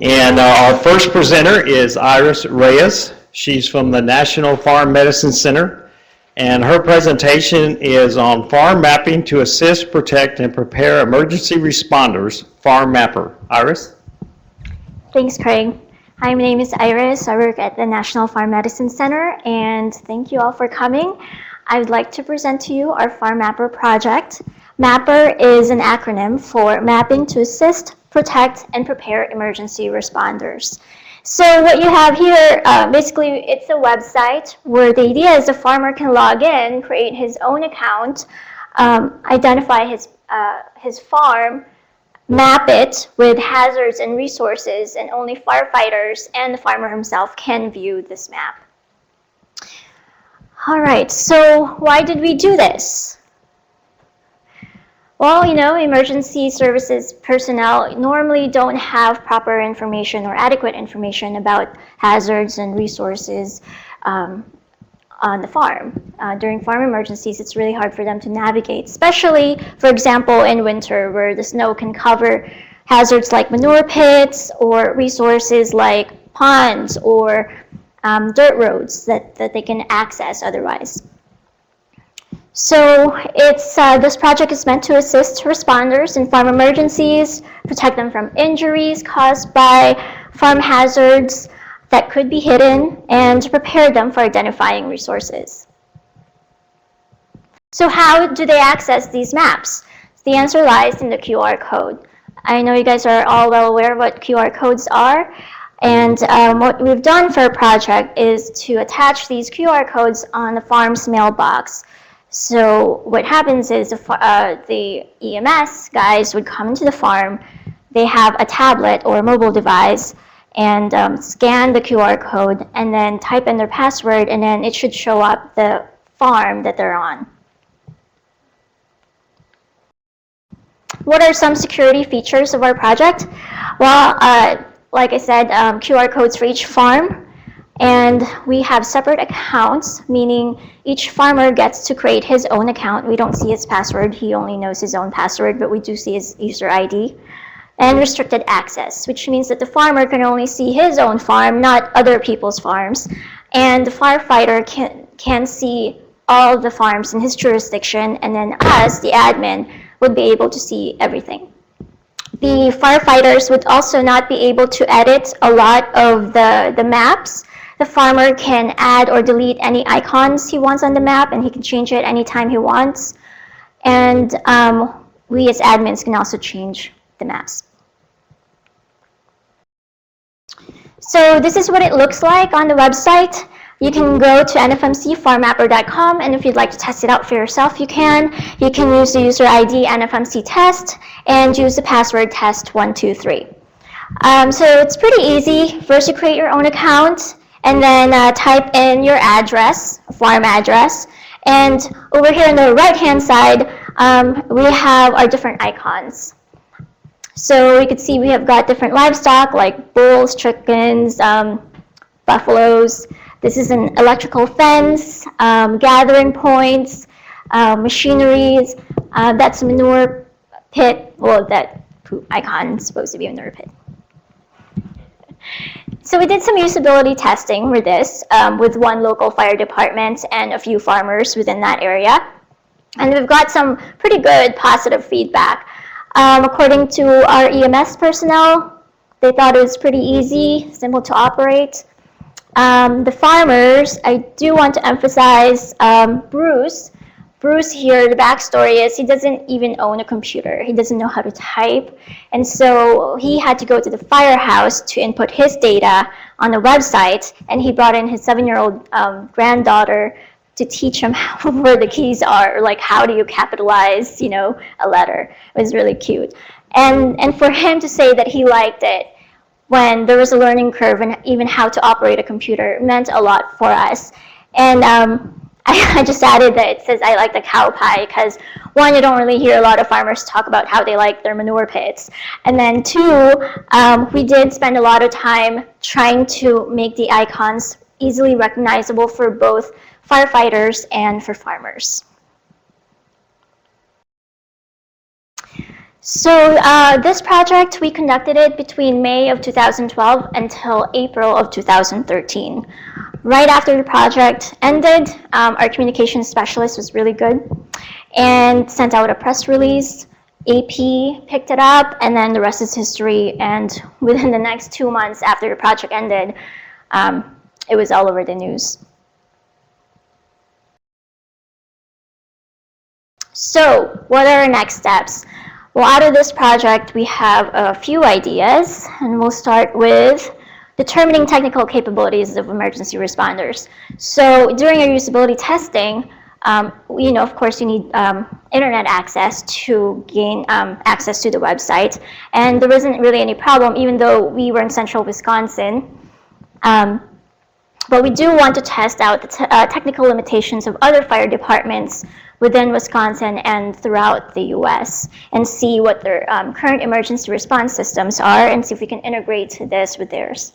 And our first presenter is Iris Reyes. She's from the National Farm Medicine Center, and her presentation is on farm mapping to assist, protect, and prepare emergency responders, Farm Mapper. Iris? Thanks, Craig. Hi, my name is Iris. I work at the National Farm Medicine Center, and thank you all for coming. I would like to present to you our Farm Mapper project. MAPPER is an acronym for Mapping to Assist, Protect, and Prepare Emergency Responders. So what you have here, basically it's a website where the idea is the farmer can log in, create his own account, identify his farm, map it with hazards and resources, and only firefighters and the farmer himself can view this map. All right, so why did we do this? Well, you know, emergency services personnel normally don't have proper information or adequate information about hazards and resources on the farm. During farm emergencies, it's really hard for them to navigate, especially, for example, in winter where the snow can cover hazards like manure pits or resources like ponds or dirt roads that they can access otherwise. So this project is meant to assist responders in farm emergencies, protect them from injuries caused by farm hazards that could be hidden, and to prepare them for identifying resources. So how do they access these maps? The answer lies in the QR code. I know you guys are all well aware of what QR codes are, and what we've done for our project is to attach these QR codes on the farm's mailbox. So what happens is the EMS guys would come into the farm, they have a tablet or a mobile device, and scan the QR code and then type in their password, and then it should show up the farm that they're on. What are some security features of our project? Well, like I said, QR codes for each farm. And we have separate accounts, meaning each farmer gets to create his own account. We don't see his password. He only knows his own password, but we do see his user ID. And restricted access, which means that the farmer can only see his own farm, not other people's farms. And the firefighter can see all of the farms in his jurisdiction, and then us, the admin, would be able to see everything. The firefighters would also not be able to edit a lot of the maps. The farmer can add or delete any icons he wants on the map, and he can change it anytime he wants. And we as admins can also change the maps. So this is what it looks like on the website. You can go to nfmcfarmmapper.com, and if you'd like to test it out for yourself, you can. You can use the user ID nfmc test and use the password test123. So it's pretty easy. First, you create your own account, and then type in your address, farm address. And over here on the right-hand side, we have our different icons. So you can see we have got different livestock like bulls, chickens, buffaloes. This is an electrical fence, gathering points, machineries. That's a manure pit. Well, that icon is supposed to be a manure pit. So we did some usability testing for this with one local fire department and a few farmers within that area. And we've got some pretty good positive feedback. According to our EMS personnel, they thought it was pretty easy, simple to operate. The farmers, I do want to emphasize Bruce. Bruce here, the backstory is he doesn't even own a computer. He doesn't know how to type. And so he had to go to the firehouse to input his data on the website. And he brought in his 7-year-old granddaughter to teach him where the keys are, like how do you capitalize, you know, a letter. It was really cute. And for him to say that he liked it when there was a learning curve and even how to operate a computer meant a lot for us. And I just added that it says I like the cow pie because, one, you don't really hear a lot of farmers talk about how they like their manure pits. And then two, we did spend a lot of time trying to make the icons easily recognizable for both firefighters and for farmers. So this project, we conducted it between May of 2012 until April of 2013. Right after the project ended, our communications specialist was really good and sent out a press release. AP picked it up, and then the rest is history. And within the next 2 months after the project ended, it was all over the news. So what are our next steps? Well, out of this project, we have a few ideas, and we'll start with determining technical capabilities of emergency responders. So during our usability testing, of course, you need internet access to gain access to the website, and there wasn't really any problem, even though we were in central Wisconsin. But we do want to test out the technical limitations of other fire departments within Wisconsin and throughout the US, and see what their current emergency response systems are, and see if we can integrate this with theirs.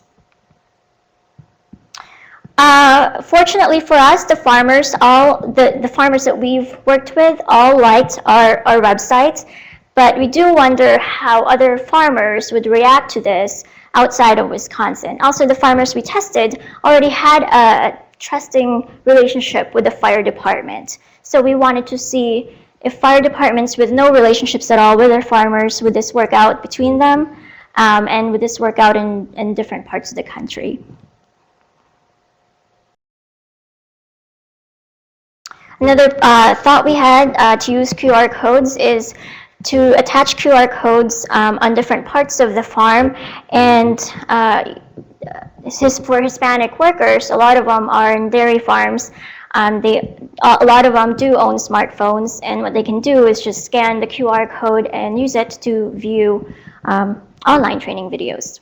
Fortunately for us, the farmers, the farmers that we've worked with all liked our website, but we do wonder how other farmers would react to this outside of Wisconsin. Also, the farmers we tested already had a trusting relationship with the fire department. So we wanted to see if fire departments with no relationships at all with their farmers, would this work out between them, and would this work out in different parts of the country. Another thought we had to use QR codes is to attach QR codes on different parts of the farm, and for Hispanic workers, a lot of them are in dairy farms. A lot of them do own smartphones, and what they can do is just scan the QR code and use it to view online training videos.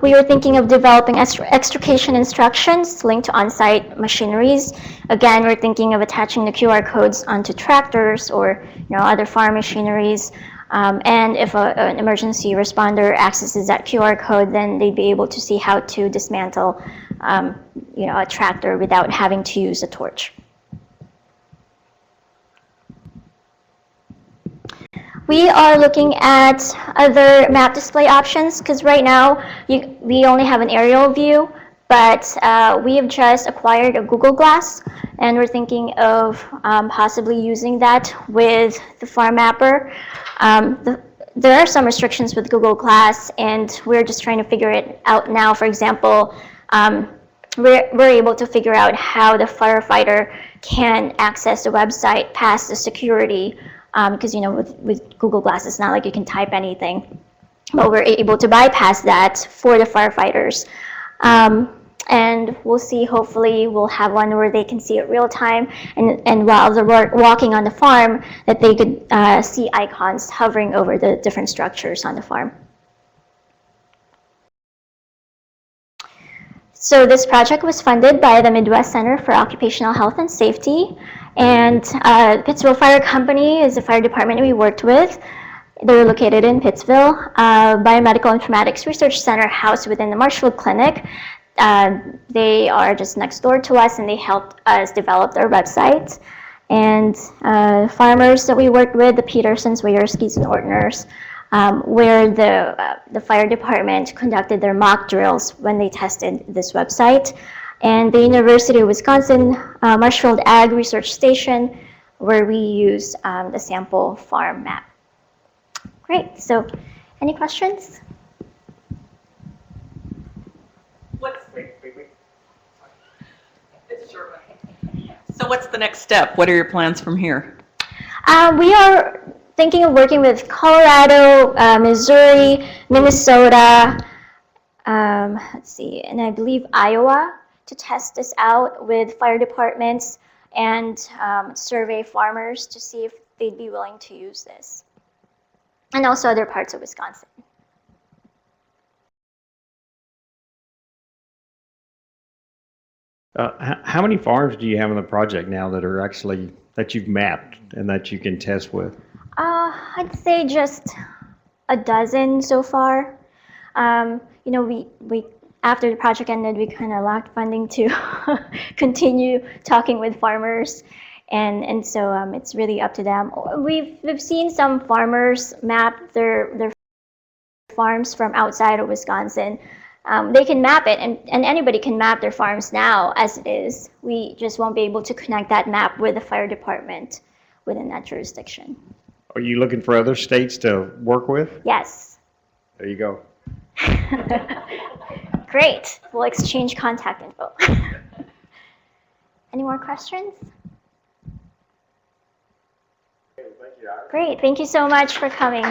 We were thinking of developing extrication instructions linked to on-site machineries. Again, we're thinking of attaching the QR codes onto tractors or other farm machineries. And if an emergency responder accesses that QR code, then they'd be able to see how to dismantle a tractor without having to use a torch. We are looking at other map display options, because right now we only have an aerial view, but we have just acquired a Google Glass, and we're thinking of possibly using that with the farm mapper. There are some restrictions with Google Glass, and we're just trying to figure it out now. For example, we're able to figure out how the firefighter can access the website past the security, because with Google Glass, it's not like you can type anything, but we're able to bypass that for the firefighters. And we'll see, hopefully we'll have one where they can see it real time, and while they're walking on the farm, that they could see icons hovering over the different structures on the farm. So this project was funded by the Midwest Center for Occupational Health and Safety, and Pittsville Fire Company is the fire department we worked with. They're located in Pittsville. Biomedical Informatics Research Center housed within the Marshfield Clinic. They are just next door to us, and they helped us develop their website. And farmers that we worked with, the Petersons, Wierskis, and Ortners, where the fire department conducted their mock drills when they tested this website. And the University of Wisconsin Marshfield Ag Research Station, where we used the sample farm map. Great, so any questions? It's a short one. So what's the next step? What are your plans from here? We are thinking of working with Colorado, Missouri, Minnesota, let's see, and I believe Iowa, to test this out with fire departments and survey farmers to see if they'd be willing to use this. And also other parts of Wisconsin. How many farms do you have in the project now that are actually, that you've mapped and that you can test with? I'd say just a dozen so far. We after the project ended, we kind of lacked funding to continue talking with farmers. And so it's really up to them. We've seen some farmers map their farms from outside of Wisconsin. They can map it, and anybody can map their farms now as it is. We just won't be able to connect that map with the fire department within that jurisdiction. Are you looking for other states to work with? Yes. There you go. Great. We'll exchange contact info. Any more questions? Great. Thank you so much for coming.